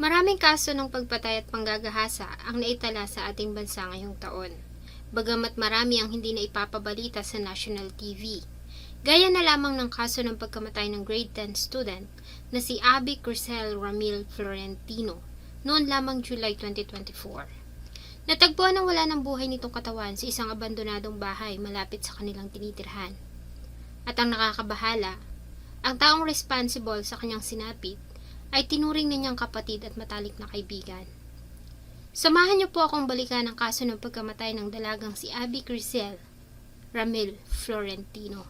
Maraming kaso ng pagpatay at panggagahasa ang naitala sa ating bansa ngayong taon. Bagamat marami ang hindi na ipapabalita sa national TV. Gaya na lamang ng kaso ng pagkamatay ng grade 10 student na si Abby Crisel Ramil Florentino noon lamang July 2024. Natagpuan ang wala ng buhay nitong katawan sa isang abandonadong bahay malapit sa kanilang tinitirhan. At ang nakakabahala, ang taong responsible sa kanyang sinapit ay tinuring na niyang kapatid at matalik na kaibigan. Samahan niyo po akong balikan ang kaso ng pagkamatay ng dalagang si Abby Crisel Ramil Florentino.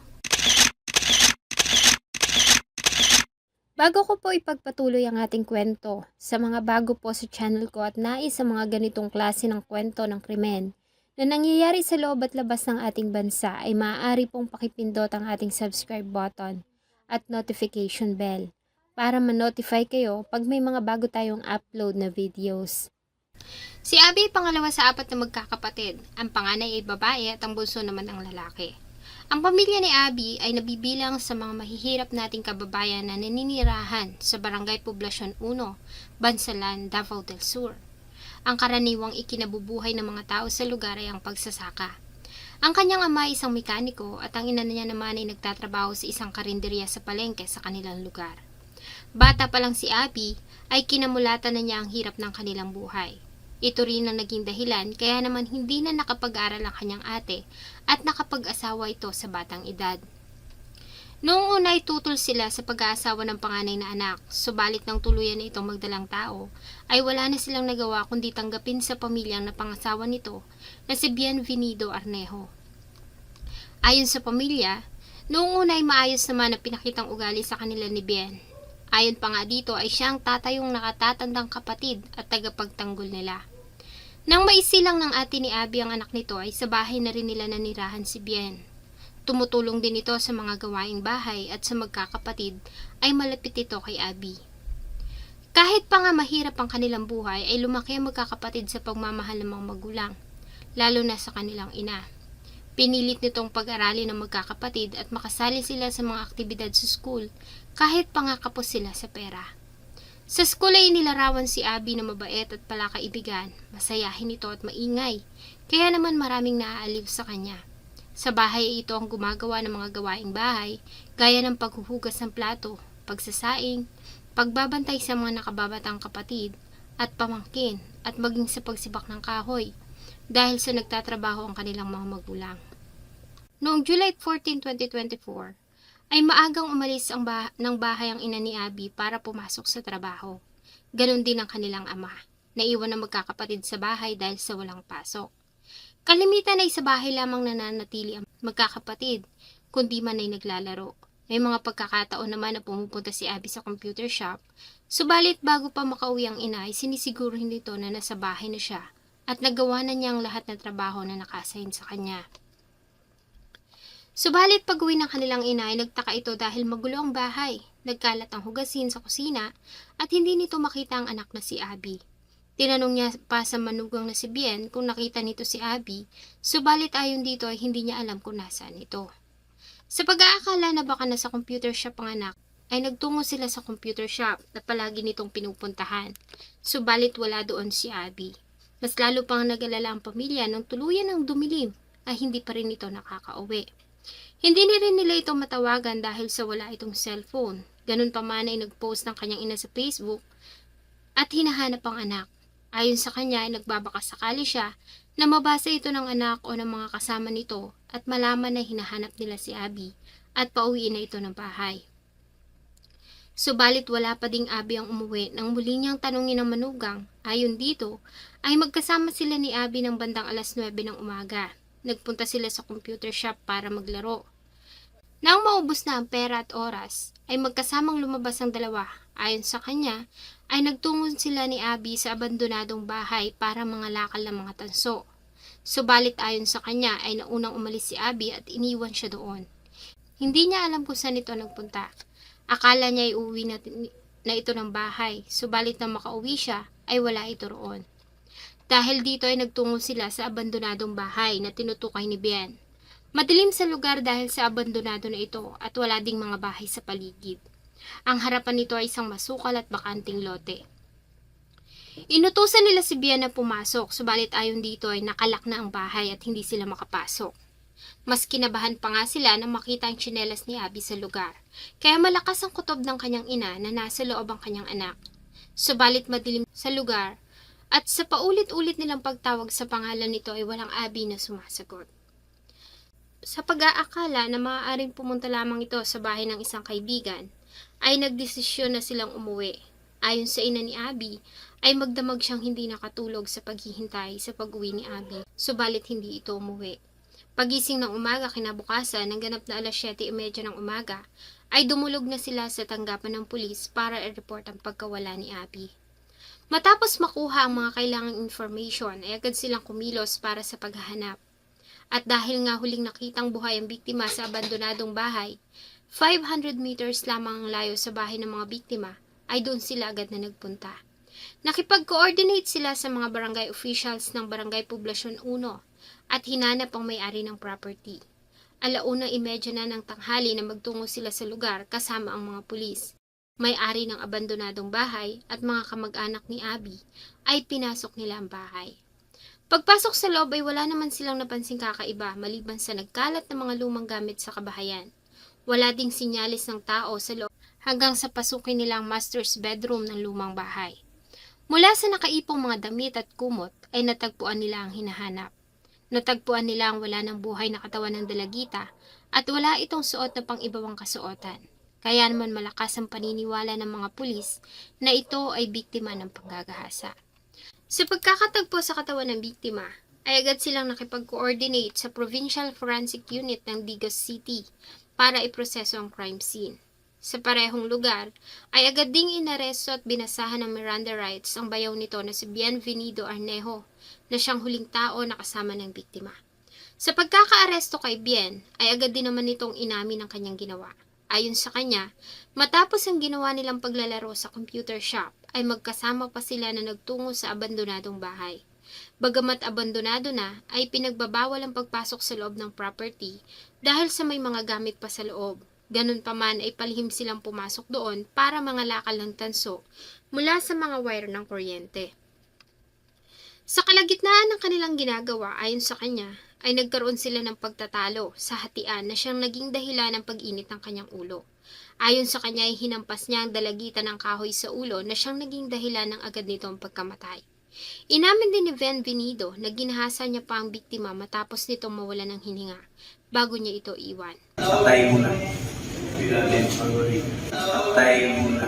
Bago ko po ipagpatuloy ang ating kwento, sa mga bago po sa channel ko at nais sa mga ganitong klase ng kwento ng krimen na nangyayari sa loob at labas ng ating bansa ay maaari pong pakipindot ang ating subscribe button at notification bell para ma-notify kayo pag may mga bago tayong upload na videos. Si Abby ay pangalawa sa apat na magkakapatid. Ang panganay ay babae at ang bunso naman ang lalaki. Ang pamilya ni Abby ay nabibilang sa mga mahihirap nating kababayan na naninirahan sa Barangay Poblacion 1, Bansalan, Davao del Sur. Ang karaniwang ikinabubuhay ng mga tao sa lugar ay ang pagsasaka. Ang kanyang ama ay isang mekaniko at ang ina niya naman ay nagtatrabaho sa isang karinderya sa palengke sa kanilang lugar. Bata pa lang si Abby ay kinamulatan na niya ang hirap ng kanilang buhay. Ito rin ang naging dahilan kaya naman hindi na nakapag-aral ang kanyang ate at nakapag-asawa ito sa batang edad. Noong una ay tutol sila sa pag-aasawa ng panganay na anak, subalit nang tuluyan na itong magdalang tao, ay wala na silang nagawa kundi tanggapin sa pamilyang napangasawa nito na si Bienvenido Arnejo. Ayon sa pamilya, noong una ay maayos naman na pinakitang ugali sa kanila ni Bien. Ayon pa nga dito ay siyang tatayong nakatatandang kapatid at tagapagtanggol nila. Nang maisilang ng ate ni Abby ang anak nito ay sa bahay na rin nila nanirahan si Bien. Tumutulong din ito sa mga gawaing bahay at sa magkakapatid ay malapit ito kay Abby. Kahit pa nga mahirap ang kanilang buhay ay lumaki ang magkakapatid sa pagmamahal ng mga magulang, lalo na sa kanilang ina. Pinilit nitong pag-aralin ng magkakapatid at makasali sila sa mga aktibidad sa school kahit pa nga kapos sila sa pera. Sa school ay inilarawan si Abby na mabait at palakaibigan, masayahin ito at maingay, kaya naman maraming naaaliw sa kanya. Sa bahay ay ito ang gumagawa ng mga gawaing bahay, gaya ng paghuhugas ng plato, pagsasaing, pagbabantay sa mga nakababatang kapatid at pamangkin at maging sa pagsibak ng kahoy, dahil sa nagtatrabaho ang kanilang mga magulang. Noong July 14, 2024, ay maagang umalis ng bahay ang ina ni Abby para pumasok sa trabaho. Ganon din ang kanilang ama, naiwan ng magkakapatid sa bahay dahil sa walang pasok. Kalimitan ay sa bahay lamang nananatili ang magkakapatid, kundi man ay naglalaro. May mga pagkakataon naman na pumupunta si Abby sa computer shop, subalit bago pa makauwi ang ina ay sinisiguro nito na nasa bahay na siya at nagawa na niya ang lahat ng trabaho na nakasign sa kanya. Subalit pag-uwi ng kanilang ina ay nagtaka ito dahil magulo ang bahay, nagkalat ang hugasin sa kusina at hindi nito makita ang anak na si Abby. Tinanong niya pa sa manugang na si Bien kung nakita nito si Abby, subalit ayon dito ay hindi niya alam kung nasaan ito. Sa pag-aakala na baka nasa computer shop ang anak, ay nagtungo sila sa computer shop na palagi nitong pinupuntahan, subalit wala doon si Abby. Mas lalo pang nag-alala ang pamilya nang tuluyan ng dumilim ay hindi pa rin ito nakakauwi. Hindi na rin nila ito matawagan dahil sa wala itong cellphone. Ganun pa man ay nag-post ng kanyang ina sa Facebook at hinahanap ang anak. Ayon sa kanya ay nagbabakasakali siya na mabasa ito ng anak o ng mga kasama nito at malaman na hinahanap nila si Abby at pauwiin na ito ng bahay. Subalit wala pa ding Abby ang umuwi nang muli niyang tanungin ng manugang. Ayon dito, ay magkasama sila ni Abby ng bandang alas 9 ng umaga. Nagpunta sila sa computer shop para maglaro. Nang maubos na ang pera at oras, ay magkasamang lumabas ang dalawa. Ayon sa kanya, ay nagtungo sila ni Abby sa abandonadong bahay para mangalakal ng mga tanso. Subalit ayon sa kanya ay naunang umalis si Abby at iniwan siya doon. Hindi niya alam kung saan ito nagpunta. Akala niya ay uwi na ito ng bahay, subalit nang makauwi siya ay wala ito roon. Dahil dito ay nagtungo sila sa abandonadong bahay na tinutukoy ni Bien. Madilim sa lugar dahil sa abandonado na ito at wala ding mga bahay sa paligid. Ang harapan nito ay isang masukal at bakanting lote. Inutusan nila si Bien na pumasok, subalit ayon dito ay nakalak na ang bahay at hindi sila makapasok. Mas kinabahan pa nga sila nang makita ang tsinelas ni Abby sa lugar, kaya malakas ang kutob ng kanyang ina na nasa loob ang kanyang anak. Subalit madilim sa lugar at sa paulit-ulit nilang pagtawag sa pangalan nito ay walang Abby na sumasagot. Sa pag-aakala na maaaring pumunta lamang ito sa bahay ng isang kaibigan, ay nagdesisyon na silang umuwi. Ayon sa ina ni Abby, ay magdamag siyang hindi nakatulog sa paghihintay sa pag-uwi ni Abby, subalit hindi ito umuwi. Pagising ng umaga kinabukasan ng ganap na 7:30 ng umaga, ay dumulog na sila sa tanggapan ng pulis para i-report ang pagkawala ni Abby. Matapos makuha ang mga kailangang information, ay agad silang kumilos para sa paghahanap. At dahil nga huling nakitang buhay ang biktima sa abandonadong bahay, 500 meters lamang ang layo sa bahay ng mga biktima, ay doon sila agad na nagpunta. Nakipag-coordinate sila sa mga barangay officials ng Barangay Poblasyon 1 at hinanap ang may-ari ng property. 1:30 na ng tanghali na magtungo sila sa lugar kasama ang mga pulis. May-ari ng abandonadong bahay at mga kamag-anak ni Abby ay pinasok nila ang bahay. Pagpasok sa loob ay wala naman silang napansing kakaiba maliban sa nagkalat na mga lumang gamit sa kabahayan. Wala ding sinyalis ng tao sa loob hanggang sa pasukin nilang master's bedroom ng lumang bahay. Mula sa nakaipong mga damit at kumot ay natagpuan nila ang hinahanap. Natagpuan nila ang wala ng buhay na katawan ng dalagita at wala itong suot na pang-ibawang kasuotan. Kaya naman malakas ang paniniwala ng mga pulis na ito ay biktima ng panggagahasa. Sa pagkakatagpo sa katawan ng biktima, ay agad silang nakipag-coordinate sa Provincial Forensic Unit ng Digos City para iproseso ang crime scene. Sa parehong lugar, ay agad ding inaresto at binasahan ng Miranda rights ang bayaw nito na si Bienvenido Arnejo, na siyang huling tao na kasama ng biktima. Sa pagkakaaresto kay Bien, ay agad din naman nitong inamin ang kanyang ginawa. Ayon sa kanya, matapos ang ginawa nilang paglalaro sa computer shop, ay magkasama pa sila na nagtungo sa abandonadong bahay. Bagamat abandonado na, ay pinagbabawal ang pagpasok sa loob ng property dahil sa may mga gamit pa sa loob. Ganun pa man ay palihim silang pumasok doon para mangalakal ng tanso mula sa mga wire ng kuryente. Sa kalagitnaan ng kanilang ginagawa, ayon sa kanya, ay nagkaroon sila ng pagtatalo sa hatian na siyang naging dahilan ng pag-init ng kanyang ulo. Ayon sa kanya ay hinampas niya ang dalagitan ng kahoy sa ulo na siyang naging dahilan ng agad nitong pagkamatay. Inamin din ni Bienvenido na ginahasa niya pa ang biktima matapos nitong mawala ng hininga bago niya ito iwan. Patay mo na. Patay mo na.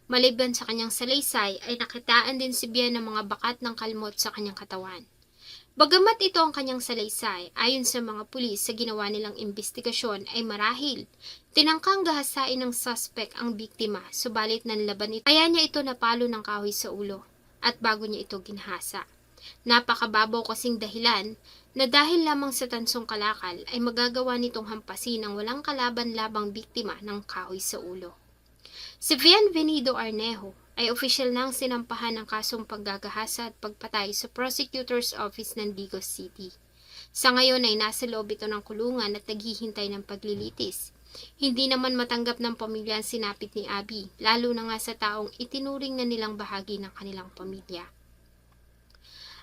Maliban sa kanyang salaysay ay nakitaan din si Bien ng mga bakat ng kalmot sa kanyang katawan. Bagamat ito ang kanyang salaysay, ayon sa mga pulis sa ginawa nilang investigasyon ay marahil tinangkang gahasain ng suspect ang biktima, subalit nanlaban ito kaya niya ito napalo ng kahoy sa ulo at bago niya ito ginahasa. Napakababaw kasing dahilan na dahil lamang sa tansong kalakal ay magagawa nitong hampasin ang walang kalaban-labang biktima ng kahoy sa ulo. Si Bienvenido Arnejo ay opisyal nang sinampahan ng kasong paggagahasa at pagpatay sa Prosecutor's Office ng Digos City. Sa ngayon ay nasa loob ito ng kulungan at naghihintay ng paglilitis. Hindi naman matanggap ng pamilya ang sinapit ni Abby, lalo na nga sa taong itinuring na nilang bahagi ng kanilang pamilya.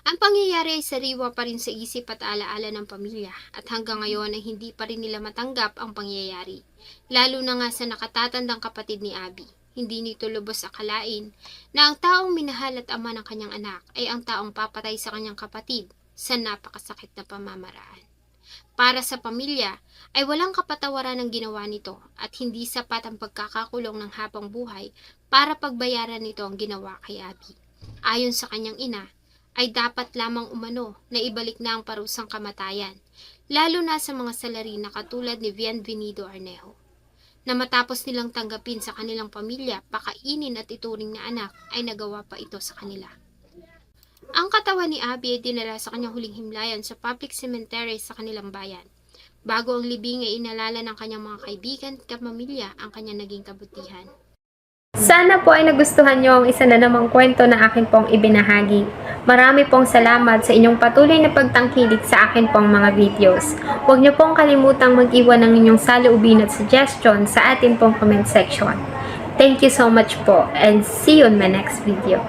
Ang pangyayari ay sariwa pa rin sa isip at alaala ng pamilya at hanggang ngayon ay hindi pa rin nila matanggap ang pangyayari. Lalo na nga sa nakatatandang kapatid ni Abby. Hindi nito lubos akalain na ang taong minahal at ama ng kanyang anak ay ang taong papatay sa kanyang kapatid sa napakasakit na pamamaraan. Para sa pamilya ay walang kapatawaran ang ginawa nito at hindi sapat ang pagkakakulong ng habang buhay para pagbayaran nito ang ginawa kay Abby. Ayon sa kanyang ina, ay dapat lamang umano na ibalik na ang parusang kamatayan, lalo na sa mga salari na katulad ni Bienvenido Arnejo. Na matapos nilang tanggapin sa kanilang pamilya, pakainin at ituring na anak ay nagawa pa ito sa kanila. Ang katawan ni Abby ay dinala sa kanyang huling himlayan sa public cemetery sa kanilang bayan. Bago ang libing ay inalala ng kanyang mga kaibigan at kapamilya ang kanyang naging kabutihan. Sana po ay nagustuhan nyo ang isa na namang kwento na akin pong ibinahagi. Marami pong salamat sa inyong patuloy na pagtangkilik sa akin pong mga videos. Huwag nyo pong kalimutang mag-iwan ng inyong saloobin at suggestion sa atin pong comment section. Thank you so much po and see you in my next video.